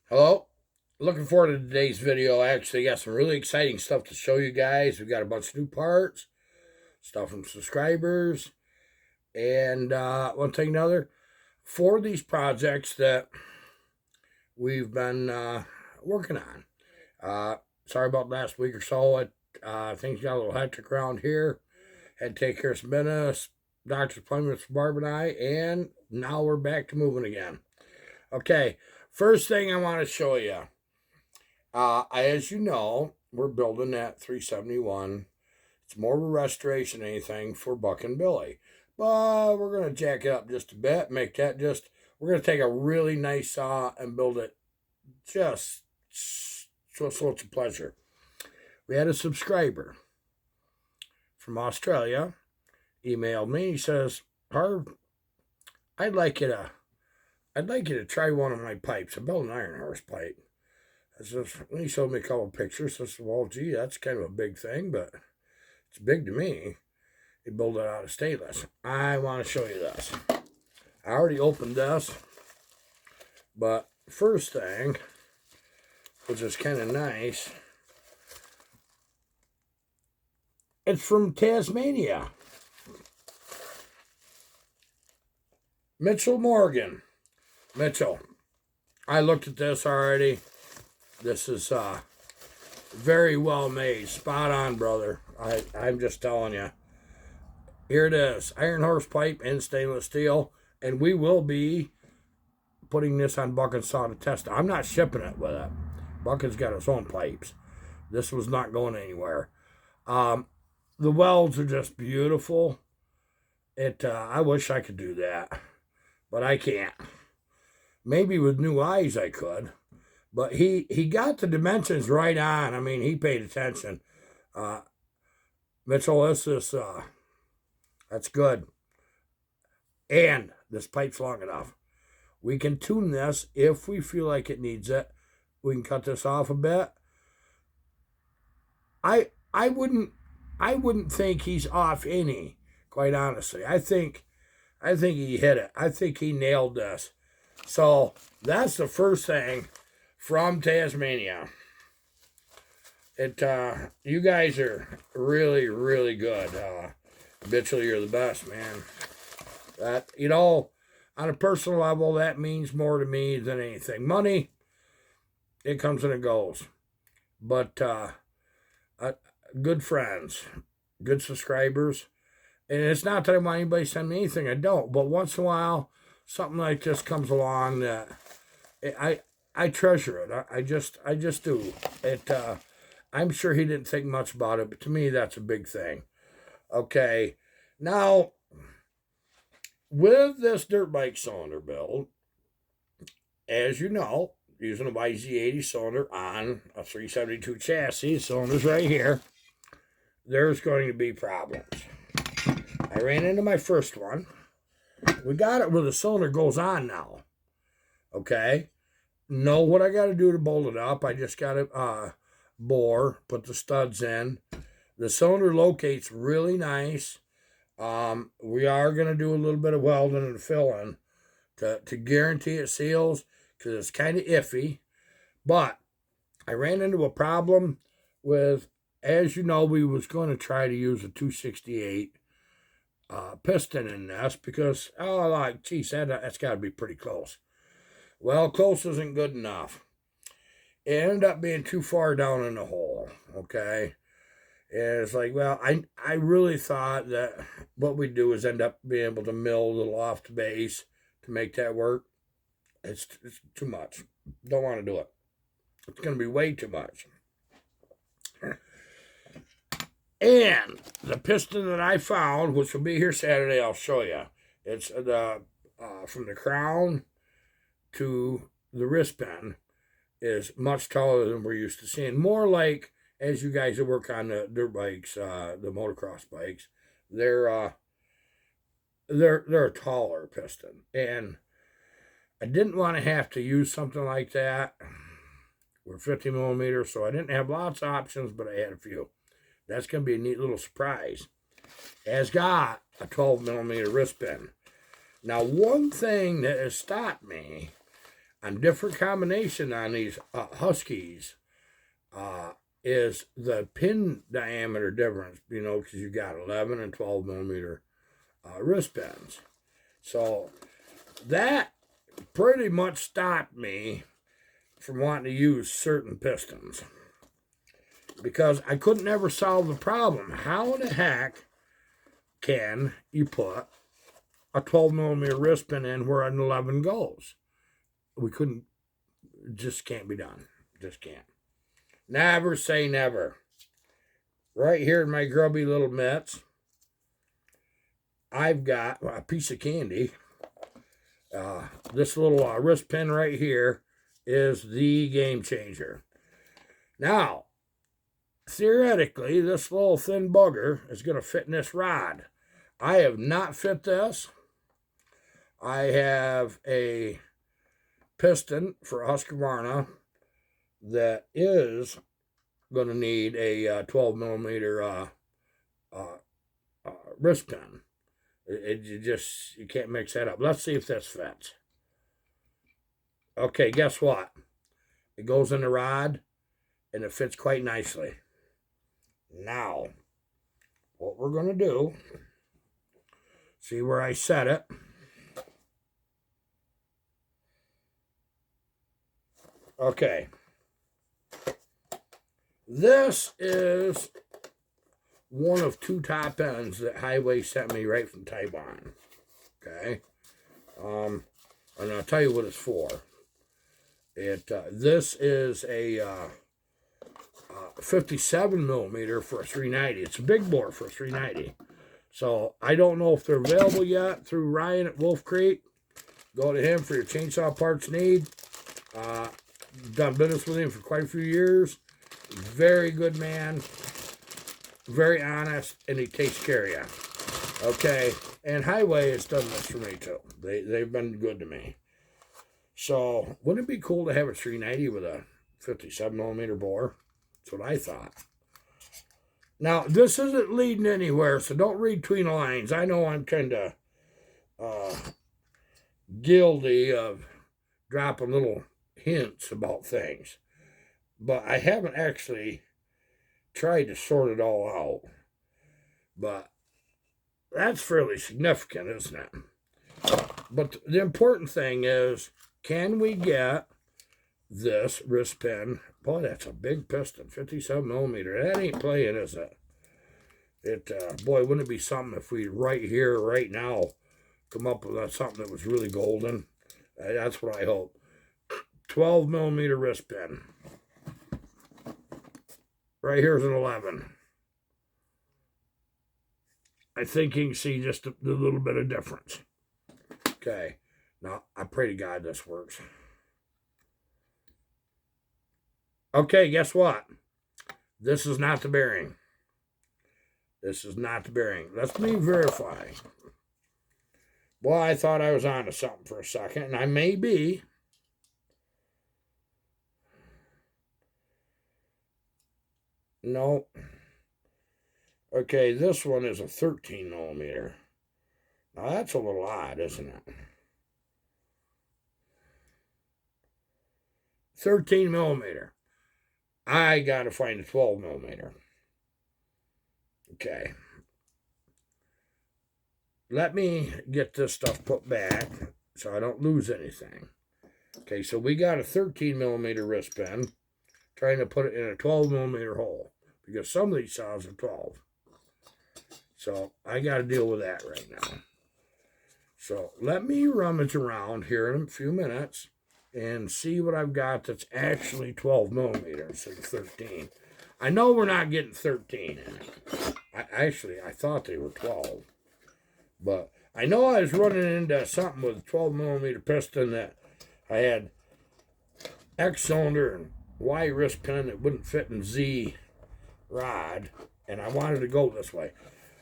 Hello. Looking forward to today's video. I actually got some really exciting stuff to show you guys. We got a bunch of new parts, stuff from subscribers, and one thing another. For these projects that we've been working on. Sorry about last week or so. Things got a little hectic around here. Had to take care of some business, doctor's appointments for Barb and I, and now we're back to moving again. Okay, first thing I want to show you. As you know, we're building that 371. It's more of a restoration than anything for Buck and Billy. But we're going to jack it up just a bit, make that we're going to take a really nice saw and build it just so it's a pleasure. We had a subscriber from Australia emailed me. He says, Harv, I'd like you to try one of my pipes. I built an iron horse pipe. He showed me a couple of pictures. I said, well, gee, that's kind of a big thing, but it's big to me. He built it out of stainless. I want to show you this. I already opened this, but first thing, which is kind of nice, it's from Tasmania. Mitchell Morgan. Mitchell, I looked at this already. This is very well made. Spot on, brother. I'm just telling you. Here it is. Iron horse pipe in stainless steel. And we will be putting this on Buck and Saw to test it. I'm not shipping it with it. Buck has got his own pipes. This was not going anywhere. The welds are just beautiful. I wish I could do that. But I can't. Maybe with new eyes I could. But he got the dimensions right on. I mean, he paid attention. Mitchell, that's good. And this pipe's long enough. We can tune this if we feel like it needs it. We can cut this off a bit. I wouldn't think he's off any, quite honestly. I think he hit it. I think he nailed this. So that's the first thing from Tasmania. You guys are really, really good. Mitchell, you're the best, man. That, on a personal level, that means more to me than anything. Money, it comes and it goes. But good friends, good subscribers. And it's not that I want anybody to send me anything. I don't. But once in a while, something like this comes along that I treasure it. I just do. I'm sure he didn't think much about it, but to me, that's a big thing. Okay, now with this dirt bike cylinder build, as you know, using a YZ80 cylinder on a 372 chassis, cylinders right here, there's going to be problems. I ran into my first one. We got it where the cylinder goes on now. Okay. Know what I got to do to bolt it up. I just got to bore, put the studs in. The cylinder locates really nice. We are going to do a little bit of welding and filling to guarantee it seals because it's kind of iffy. But I ran into a problem with, as you know, we was going to try to use a 268 piston in this because, geez, that's got to be pretty close. Well, close isn't good enough. It ended up being too far down in the hole, okay? And it's like, well, I really thought that what we do is end up being able to mill a little off the base to make that work. It's too much. Don't want to do it. It's going to be way too much. And the piston that I found, which will be here Saturday, I'll show you. It's from the crown to the wrist pin is much taller than we're used to seeing. More like, as you guys that work on the dirt bikes, the motocross bikes, they're a taller piston. And I didn't want to have to use something like that. We're 50 millimeters, so I didn't have lots of options, but I had a few. That's going to be a neat little surprise. It has got a 12 millimeter wrist pin. Now, one thing that has stopped me on different combination on these Huskies is the pin diameter difference, you know, because you got 11 and 12 millimeter wrist pins. So that pretty much stopped me from wanting to use certain pistons because I couldn't ever solve the problem. How the heck can you put a 12 millimeter wrist pin in where an 11 goes? We couldn't, just can't be done. Just can't. Never say never. Right here in my grubby little mitts, I've got a piece of candy. This little wrist pin right here is the game changer. Now, theoretically, this little thin bugger is going to fit in this rod. I have not fit this. I have a piston for Husqvarna that is going to need a 12 millimeter wrist pin. You can't mix that up. Let's see if this fits. Okay, guess what? It goes in the rod, and it fits quite nicely. Now, what we're going to do, see where I set it. Okay. This is one of 2 top ends that Highway sent me right from Taiwan. Okay. And I'll tell you what it's for. This is a 57 millimeter for a 390. It's a big bore for a 390. So I don't know if they're available yet through Ryan at Wolf Creek. Go to him for your chainsaw parts need. Done business with him for quite a few years. Very good man. Very honest, and he takes care of you. Okay, and Highway has done this for me too. They've been good to me. So, wouldn't it be cool to have a 390 with a 57 millimeter bore? That's what I thought. Now, this isn't leading anywhere, so don't read between the lines. I know I'm kind of guilty of dropping little hints about things, but I haven't actually tried to sort it all out. But that's fairly significant, isn't it? But the important thing is, can we get this wrist pin? Boy, that's a big piston, 57 millimeter. That ain't playing, is it? Boy, wouldn't it be something if we right here, right now, come up with something that was really golden? That's what I hope. 12 millimeter wrist pin. Right here's an 11. I think you can see just a little bit of difference. Okay. Now, I pray to God this works. Okay, guess what? This is not the bearing. This is not the bearing. Let me verify. Well, I thought I was onto something for a second, and I may be. No. Okay, this one is a 13 millimeter. Now, that's a little odd, isn't it? 13 millimeter. I got to find a 12 millimeter. Okay. Let me get this stuff put back so I don't lose anything. Okay, so we got a 13 millimeter wrist pin, trying to put it in a 12 millimeter hole because some of these saws are 12. So I got to deal with that right now. So let me rummage around here in a few minutes and see what I've got that's actually 12 millimeters instead of 13. I know we're not getting 13 in it. I thought they were 12. But I know I was running into something with a 12 millimeter piston that I had X cylinder and Y wrist pin that wouldn't fit in Z rod, and I wanted to go this way.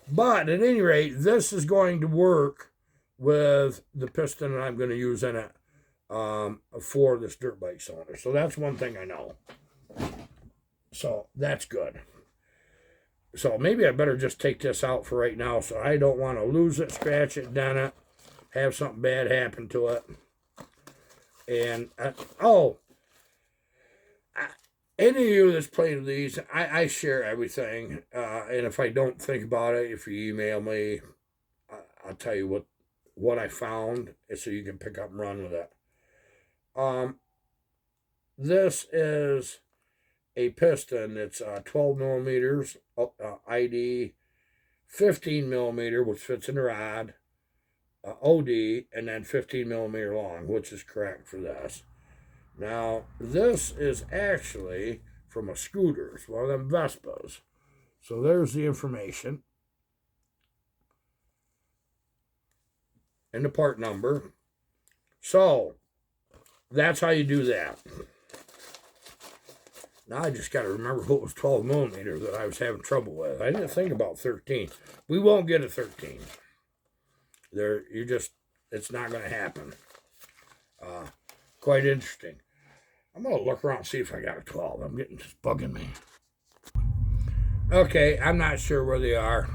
But at any rate, this is going to work with the piston that I'm going to use in it for this dirt bike cylinder. So that's one thing I know. So that's good. So maybe I better just take this out for right now, so I don't want to lose it, scratch it, dent it, have something bad happen to it. And, oh, any of you that's played with these, I share everything. And if I don't think about it, if you email me, I'll tell you what I found, so you can pick up and run with it. This is a piston. It's 12 millimeters, ID, 15 millimeter, which fits in the rod, OD, and then 15 millimeter long, which is correct for this. Now, this is actually from a scooter. It's one of them Vespas. So there's the information and the part number. So that's how you do that. Now I just got to remember what was 12 millimeter that I was having trouble with. I didn't think about 13. We won't get a 13. It's not going to happen. Quite interesting. I'm going to look around and see if I got a 12. I'm getting just bugging me. Okay, I'm not sure where they are,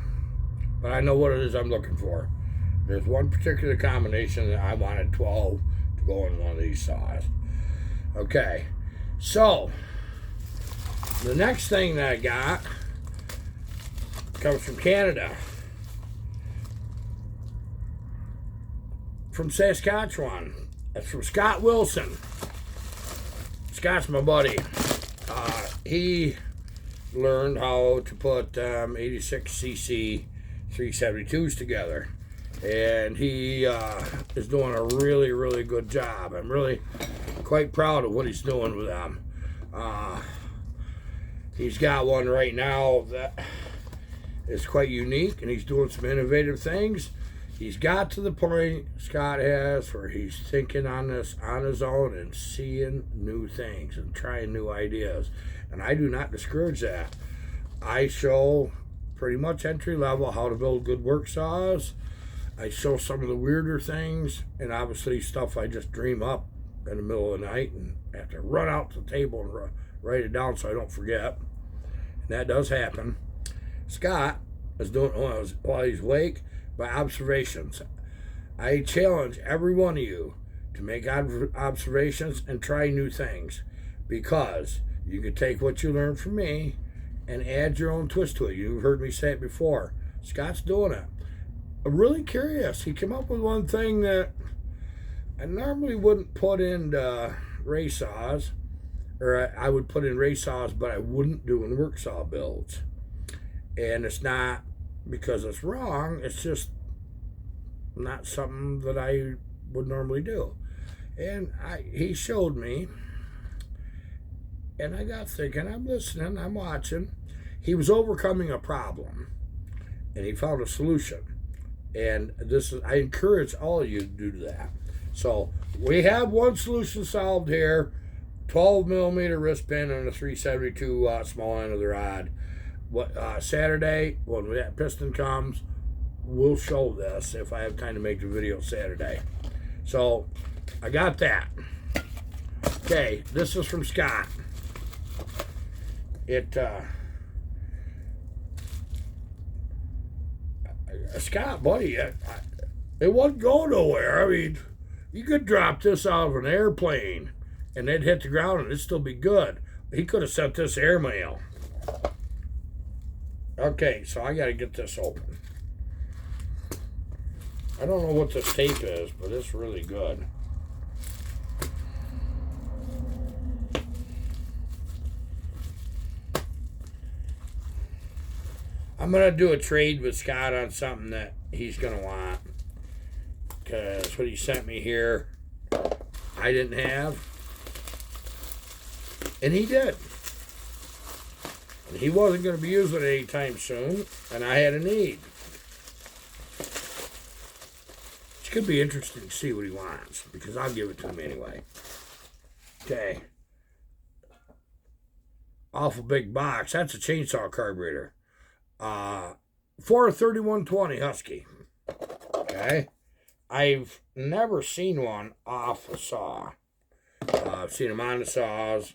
but I know what it is I'm looking for. There's one particular combination that I wanted 12 to go in one of these saws. Okay, so the next thing that I got comes from Canada. From Saskatchewan. That's from Scott Wilson. Scott's my buddy. He learned how to put 86cc 372s together. And he is doing a really, really good job. I'm really quite proud of what he's doing with them. He's got one right now that is quite unique, and he's doing some innovative things. He's got to the point, Scott has, where he's thinking on this on his own and seeing new things and trying new ideas. And I do not discourage that. I show pretty much entry level how to build good work saws. I show some of the weirder things, and obviously stuff I just dream up in the middle of the night and have to run out to the table and write it down so I don't forget. And that does happen. Scott is doing while he's awake by observations. I challenge every one of you to make observations and try new things, because you can take what you learned from me and add your own twist to it. You've heard me say it before. Scott's doing it. I'm really curious. He came up with one thing that I normally wouldn't put into race saws, or I would put in race saws, but I wouldn't do in work saw builds. And it's not because it's wrong, it's just not something that I would normally do. And he showed me, and I got thinking, I'm listening, I'm watching. He was overcoming a problem, and he found a solution. And I encourage all of you to do that. So we have one solution solved here: 12 millimeter wrist pin and a 372 small end of the rod. Saturday, when that piston comes, we'll show this if I have time to make the video Saturday. So I got that. Okay, this is from Scott. Scott, buddy, it wouldn't go nowhere. I mean, you could drop this out of an airplane and it'd hit the ground and it'd still be good. He could have sent this airmail. Okay, so I got to get this open. I don't know what this tape is, but it's really good. I'm going to do a trade with Scott on something that he's going to want, because what he sent me here, I didn't have, and he did. And he wasn't going to be using it anytime soon, and I had a need. It could be interesting to see what he wants, because I'll give it to him anyway. Okay. Awful big box. That's a chainsaw carburetor. 43120 Husky. Okay. I've never seen one off a saw. I've seen them on the saws.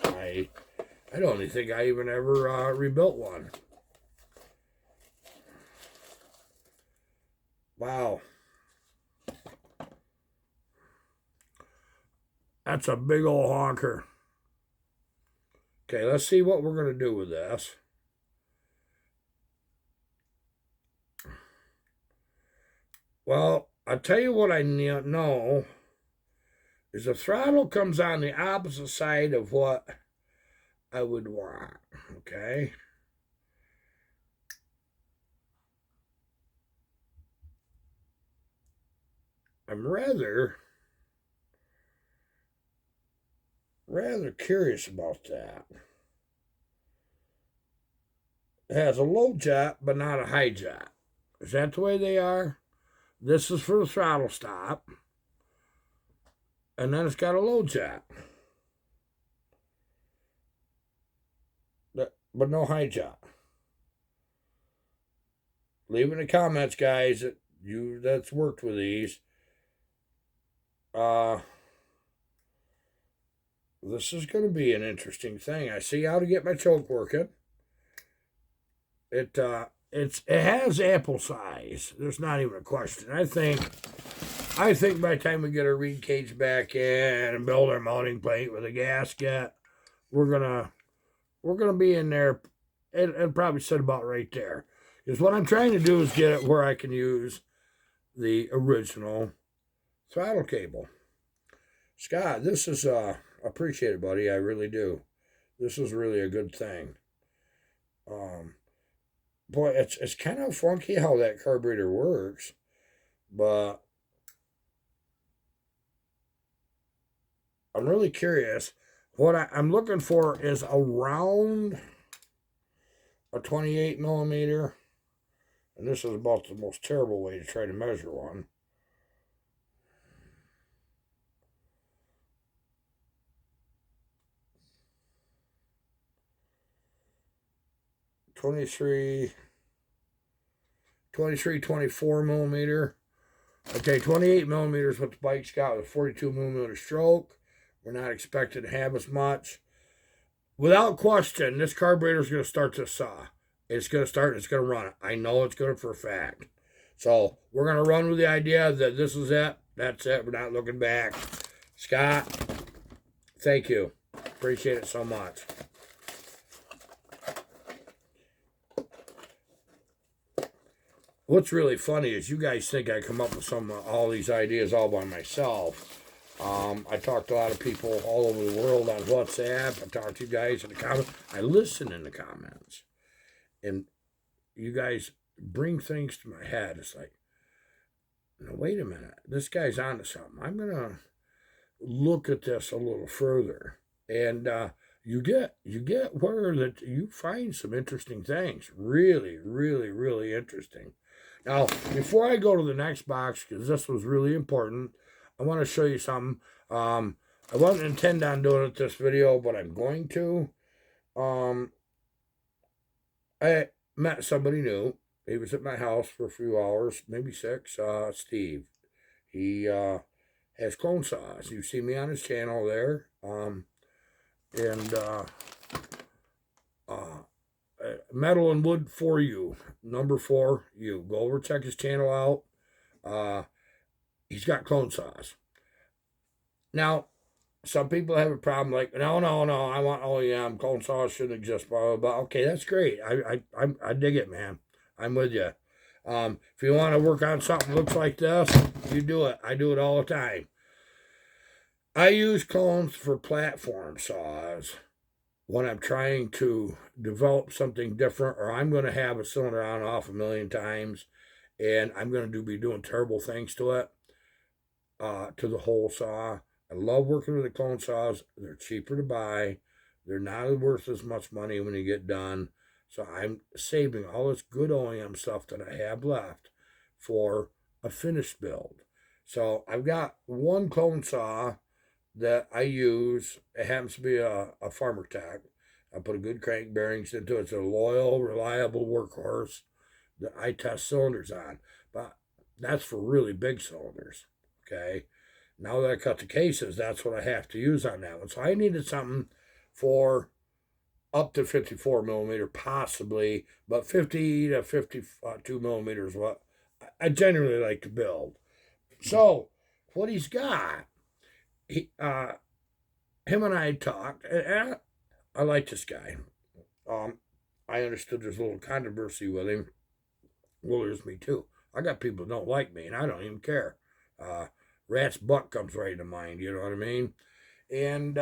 I don't even think I even ever rebuilt one. Wow. That's a big old honker. Okay, let's see what we're going to do with this. Well, I'll tell you what I know is the throttle comes on the opposite side of what I would want, okay? I'm rather curious about that. It has a low jet, but not a high jet. Is that the way they are? This is for the throttle stop. And then it's got a low jet. But no high jet. Leave in the comments, guys, that's worked with these. This is going to be an interesting thing. I see how to get my choke working. It has ample size. There's not even a question. I think by the time we get our reed cage back in and build our mounting plate with a gasket, we're gonna be in there and probably sit about right there. Because what I'm trying to do is get it where I can use the original throttle cable. Scott, this is appreciate it, buddy. I really do. This is really a good thing. Boy, it's kind of funky how that carburetor works, but I'm really curious. What I'm looking for is around a 28 millimeter, and this is about the most terrible way to try to measure one. Twenty-three, 24 millimeter. Okay, 28 millimeters what the bike's got with 42 millimeter stroke. We're not expected to have as much. Without question, this carburetor is going to start this saw. It's going to start, it's going to run it. I know it's good for a fact. So we're going to run with the idea that this is it. That's it. We're not looking back. Scott, thank you. Appreciate it so much. What's really funny is you guys think I come up with all these ideas all by myself. I talk to a lot of people all over the world on WhatsApp. I talk to you guys in the comments. I listen in the comments. And you guys bring things to my head. It's like, no, wait a minute. This guy's onto something. I'm going to look at this a little further. And you get where that you find some interesting things. Really, really, really interesting. Now, before I go to the next box, because this was really important, I want to show you something. I wasn't intend on doing it this video, but I'm going to. I met somebody new. He was at my house for a few hours, maybe 6. Steve. He has clone saws. You see me on his channel there. Metal and Wood for You, number 4. You go over, check his channel out. He's got clone saws. Now, some people have a problem like, no, I want OEM, clone saws shouldn't exist, blah, blah, blah. Okay, that's great. I dig it, man. I'm with you. If you want to work on something that looks like this, you do it. I do it all the time. I use clones for platform saws when I'm trying to develop something different, or I'm going to have a cylinder on and off a million times, and I'm going to be doing terrible things to it, to the whole saw. I love working with the clone saws. They're cheaper to buy. They're not worth as much money when you get done. So I'm saving all this good OEM stuff that I have left for a finished build. So I've got one clone saw that I use. It happens to be a Farmer Tech. I put a good crank bearings into it. It's a loyal, reliable workhorse that I test cylinders on. But that's for really big cylinders. Okay. Now that I cut the cases, that's what I have to use on that one. So I needed something for up to 54 millimeter, possibly, but 50 to 52 millimeters what I generally like to build. So what he's got, him and I talked, and I like this guy. I understood there's a little controversy with him. Well, there's me too. I got people that don't like me, and I don't even care. Uh, Rat's butt comes right to mind. You know what I mean? And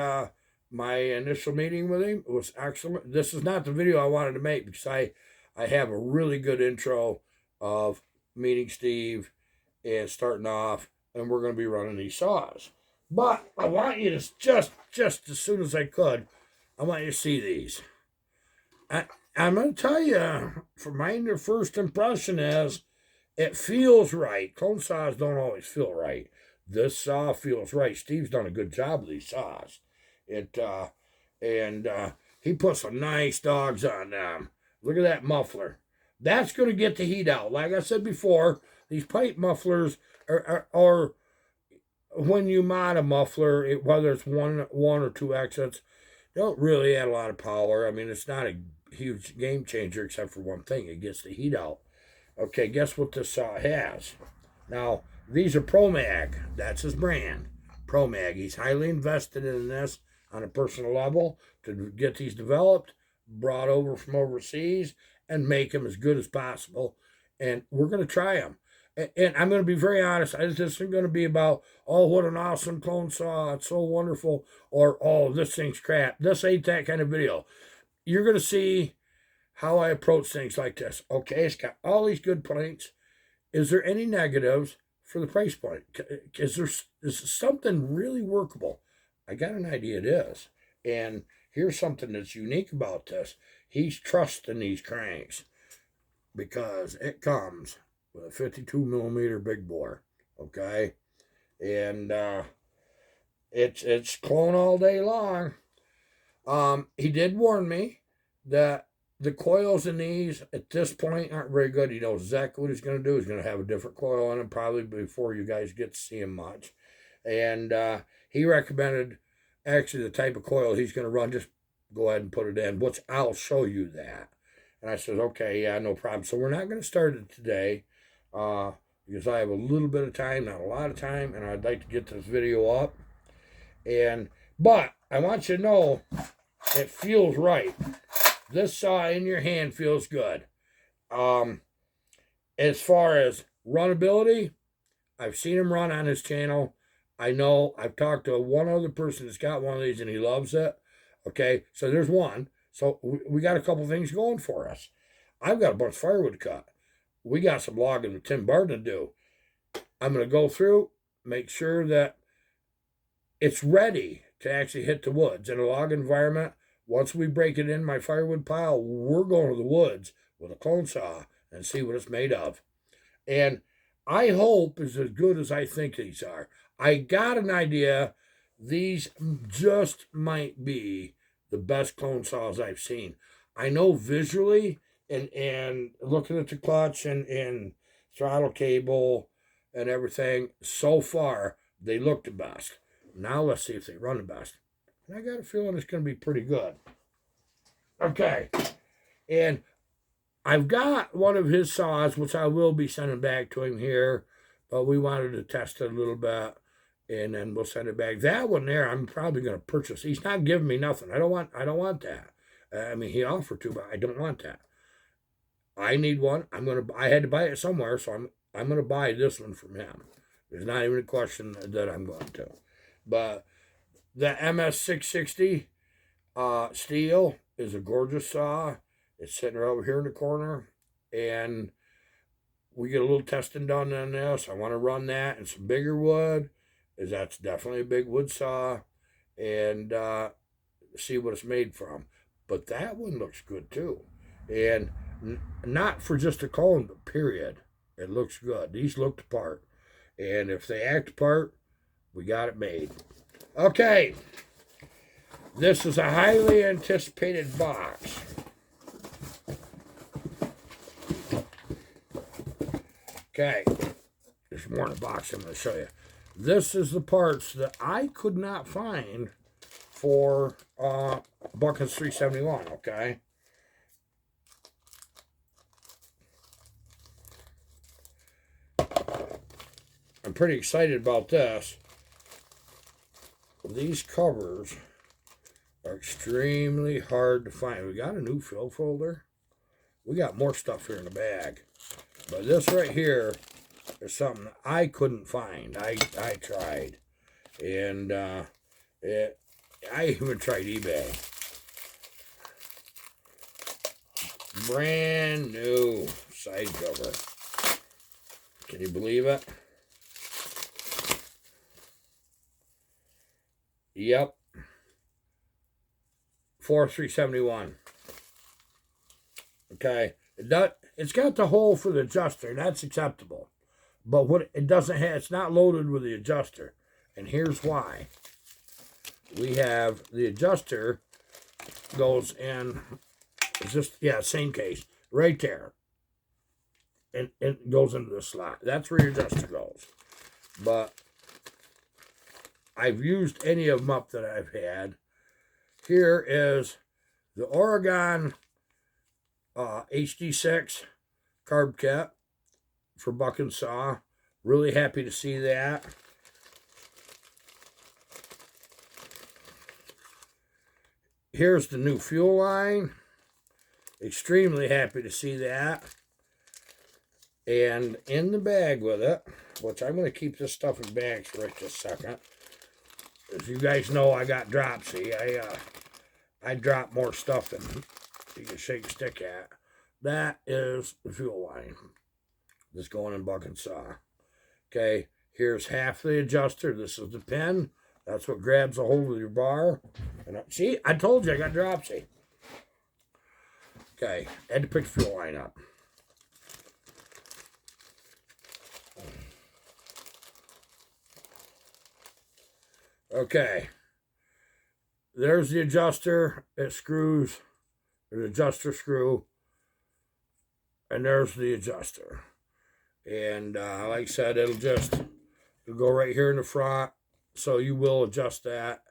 my initial meeting with him was excellent. This is not the video I wanted to make because I have a really good intro of meeting Steve and starting off, and we're going to be running these saws. But I want you to just as soon as I could, I want you to see these. I'm going to tell you, for my first impression is, it feels right. Clone saws don't always feel right. This saw feels right. Steve's done a good job with these saws. And he put some nice dogs on them. Look at that muffler. That's going to get the heat out. Like I said before, these pipe mufflers are when you mod a muffler, whether it's one or two exits, don't really add a lot of power. I mean, it's not a huge game changer except for one thing. It gets the heat out. Okay, guess what this saw has? Now, these are ProMag. That's his brand. ProMag. He's highly invested in this on a personal level to get these developed, brought over from overseas, and make them as good as possible. And we're going to try them. And I'm going to be very honest. This isn't going to be about, oh, what an awesome clone saw. It's so wonderful. Or, oh, this thing's crap. This ain't that kind of video. You're going to see how I approach things like this. Okay, it's got all these good points. Is there any negatives for the price point? Is something really workable? I got an idea it is. And here's something that's unique about this. He's trusting these cranks because it comes with a 52 millimeter big bore. Okay, and it's clone all day long. He did warn me that the coils in these at this point aren't very good. He knows exactly what he's going to do. He's going to have a different coil on him probably before you guys get to see him much. And he recommended actually the type of coil he's going to run. Just go ahead and put it in, which I'll show you that. And I said, okay, yeah, no problem. So we're not going to start it today because I have a little bit of time, not a lot of time, and I'd like to get this video up. But I want you to know it feels right. This saw in your hand feels good. As far as runnability, I've seen him run on his channel. I know I've talked to one other person that's got one of these and he loves it. Okay, so there's one. So we got a couple things going for us. I've got a bunch of firewood cut. We got some logging with Tim Barton to do. I'm going to go through, make sure that it's ready to actually hit the woods. In a log environment, once we break it in my firewood pile, we're going to the woods with a clone saw and see what it's made of. And I hope it's as good as I think these are. I got an idea. These just might be the best clone saws I've seen. I know visually and looking at the clutch and throttle cable and everything, so far, they look the best. Now let's see if they run the best. And I got a feeling it's going to be pretty good. Okay. And I've got one of his saws, which I will be sending back to him here, but we wanted to test it a little bit, and then we'll send it back. That one there, I'm probably going to purchase. He's not giving me nothing. I don't want that. I mean, he offered to, but I don't want that. I need one. I had to buy it somewhere, so I'm going to buy this one from him. There's not even a question that I'm going to. But the MS660 steel is a gorgeous saw. It's sitting right over here in the corner, and we get a little testing done on this. I want to run that and some bigger wood, as that's definitely a big wood saw, and see what it's made from. But that one looks good too, and not for just a clone, but period. It looks good. These look the part, and if they act the part, we got it made. Okay, this is a highly anticipated box. Okay, there's more in the box I'm going to show you. This is the parts that I could not find for Buckets 371, okay? I'm pretty excited about this. These covers extremely hard to find. We got a new fill folder. We got more stuff here in the bag. But this right here is something I couldn't find. I tried. And I even tried eBay. Brand new side cover. Can you believe it? Yep. 4371. Okay. It's got the hole for the adjuster. That's acceptable. But what it doesn't have, it's not loaded with the adjuster. And here's why. We have the adjuster goes in, it's just, yeah, same case, right there. And it goes into the slot. That's where your adjuster goes. But I've used any of them up that I've had. Here is the Oregon HD6 carb kit for buck and saw. Really happy to see that. Here's the new fuel line. Extremely happy to see that. And in the bag with it, which I'm going to keep this stuff in bags for right this second. As you guys know, I got dropsy. I drop more stuff than you can shake a stick at. That is the fuel line that's going in buck and saw. Okay, here's half the adjuster. This is the pin. That's what grabs a hold of your bar. And see, I told you I got dropsy. Okay, had to pick the fuel line up. Okay, there's the adjuster. It screws, the adjuster screw, and there's the adjuster. And like I said, it'll go right here in the front. So you will adjust that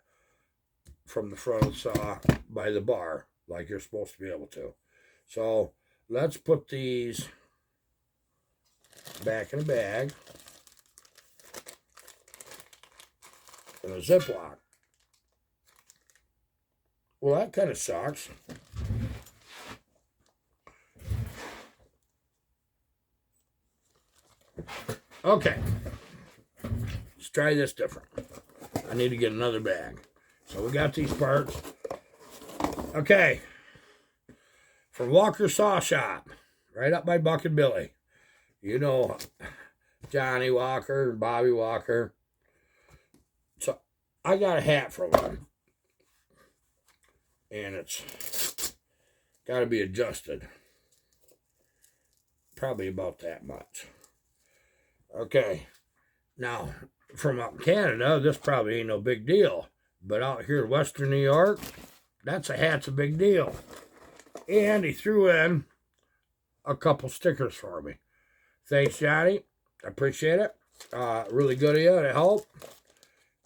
from the front of the saw by the bar, like you're supposed to be able to. So let's put these back in the bag in a Ziploc. Well, that kind of sucks. Okay, let's try this different. I need to get another bag. So we got these parts. Okay, from Walker Saw Shop, right up by Buck and Billy. You know Johnny Walker, Bobby Walker. So I got a hat from him. And it's got to be adjusted. Probably about that much. Okay, now from up in Canada, this probably ain't no big deal. But out here in Western New York, hat's a big deal. And he threw in a couple stickers for me. Thanks, Johnny. I appreciate it. Really good of you to help.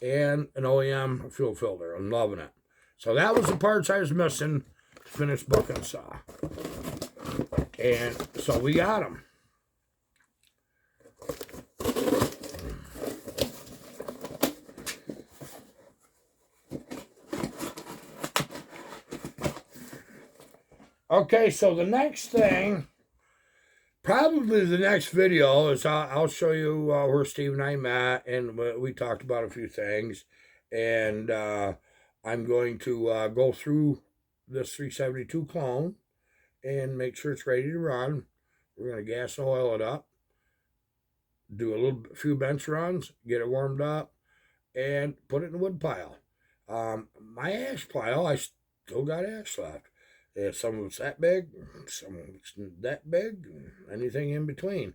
And an OEM fuel filter. I'm loving it. So that was the parts I was missing to finish buck and saw. And so we got them. Okay, so the next thing, probably the next video, is I'll show you where Steve and I met, and we talked about a few things. And I'm going to go through this 372 clone and make sure it's ready to run. We're going to gas and oil it up, do a few bench runs, get it warmed up, and put it in the wood pile. My ash pile, I still got ash left. Some of it's that big, some of it's that big, and anything in between.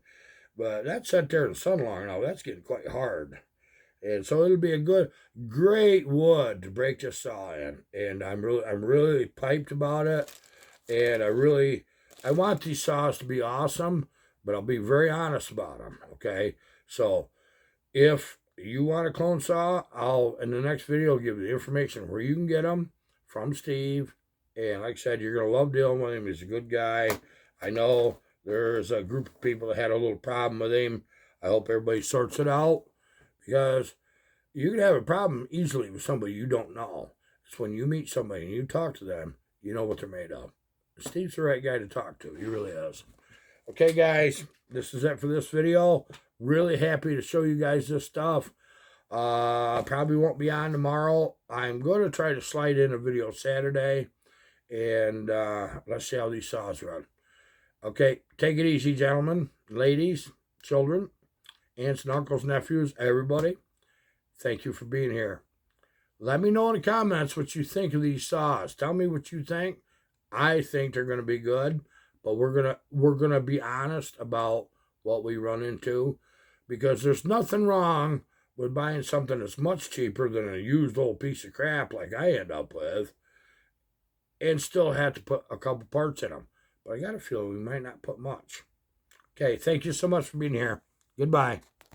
But that's sat there in the sun long now. That's getting quite hard. And so it'll be a great wood to break this saw in. And I'm really piped about it. And I want these saws to be awesome, but I'll be very honest about them, okay? So if you want a clone saw, I'll, in the next video, give you the information where you can get them from Steve. And like I said, you're going to love dealing with him. He's a good guy. I know there's a group of people that had a little problem with him. I hope everybody sorts it out, because you can have a problem easily with somebody you don't know. It's when you meet somebody and you talk to them, you know what they're made of. Steve's the right guy to talk to. He really is. Okay, guys, this is it for this video. Really happy to show you guys this stuff. Probably won't be on tomorrow. I'm going to try to slide in a video Saturday. And let's see how these saws run. Okay, take it easy, gentlemen, ladies, children, aunts and uncles, nephews, everybody. Thank you for being here. Let me know in the comments what you think of these saws. Tell me what you think. I think they're going to be good, but we're gonna be honest about what we run into, because there's nothing wrong with buying something that's much cheaper than a used old piece of crap like I end up with, and still have to put a couple parts in them. But I got a feeling we might not put much. Okay, thank you so much for being here. Goodbye.